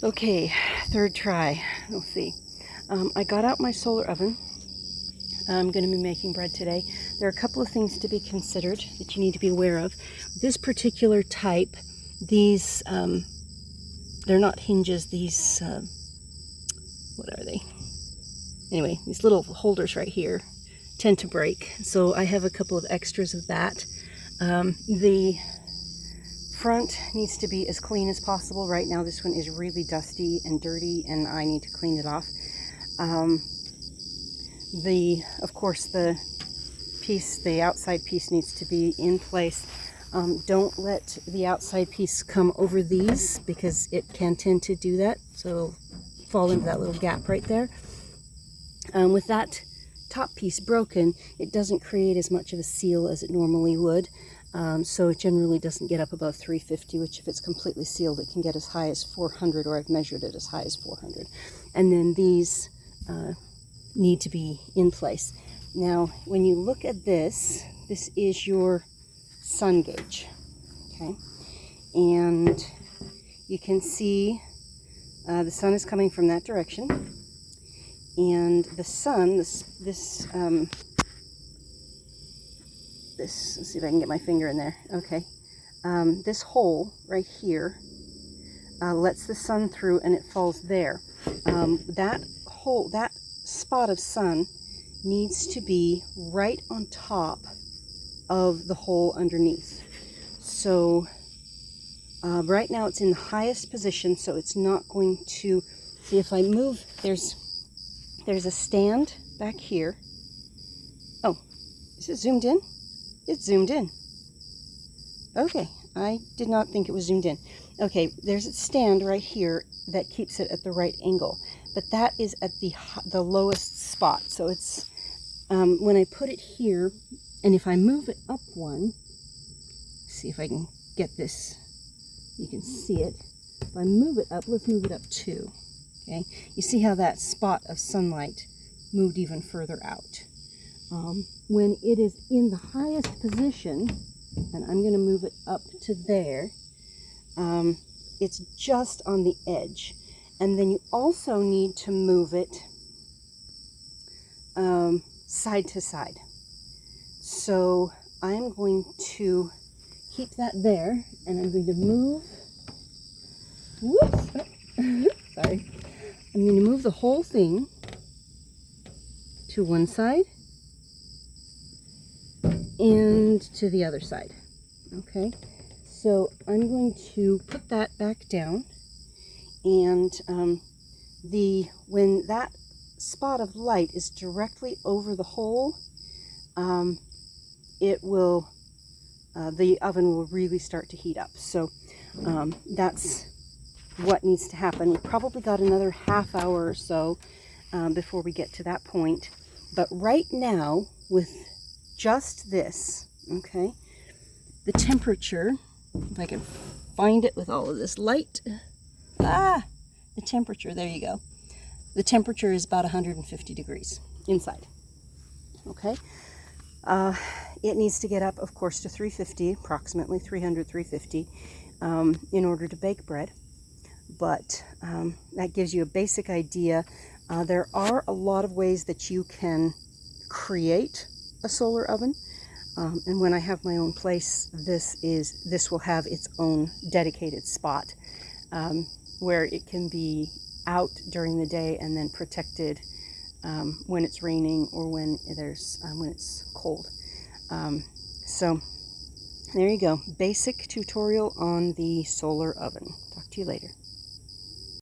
Okay, third try. We'll see. I got out my solar oven. I'm going to be making bread today. There are a couple of things to be considered that you need to be aware of. This particular type, these, they're not hinges, these, what are they? Anyway, these little holders right here tend to break. So I have a couple of extras of that. The front needs to be as clean as possible. Right now this one is really dusty and dirty and I need to clean it off. Of course the outside piece needs to be in place. Don't let the outside piece come over these because it can tend to do that. So it'll fall into that little gap right there. With that top piece broken, it doesn't create as much of a seal as it normally would. So it generally doesn't get up above 350, which if it's completely sealed, it can get as high as 400, or I've measured it as high as 400. And then these need to be in place. Now, when you look at this, this is your sun gauge, okay? And you can see the sun is coming from that direction. And the sun, let's see if I can get my finger in there. Okay. This hole right here lets the sun through and it falls there. That spot of sun needs to be right on top of the hole underneath. So right now it's in the highest position, so it's not going to, see if I move, there's a stand back here. Oh, is it zoomed in? It's zoomed in. Okay, I did not think it was zoomed in. Okay, there's a stand right here that keeps it at the right angle, but that is at the lowest spot. So it's, when I put it here, and if I move it up one, see if I can get this, you can see it. If I move it up, let's move it up two. Okay, you see how that spot of sunlight moved even further out. When it is in the highest position, and I'm going to move it up to there, it's just on the edge. And then you also need to move it side to side. So I'm going to keep that there, and I'm going to move, whoops, sorry. I'm going to move the whole thing to one side and to the other side. Okay, so I'm going to put that back down, and when that spot of light is directly over the hole, the oven will really start to heat up. So that's what needs to happen. We've probably got another half hour or so before we get to that point. But right now, with just this, okay, the temperature, if I can find it with all of this light, the temperature, there you go. The temperature is about 150 degrees inside, okay? It needs to get up, of course, to 350, approximately 300, 350, in order to bake bread. But that gives you a basic idea. There are a lot of ways that you can create a solar oven. And when I have my own place, this will have its own dedicated spot where it can be out during the day and then protected when it's raining or when it's cold. So there you go. Basic tutorial on the solar oven. Talk to you later.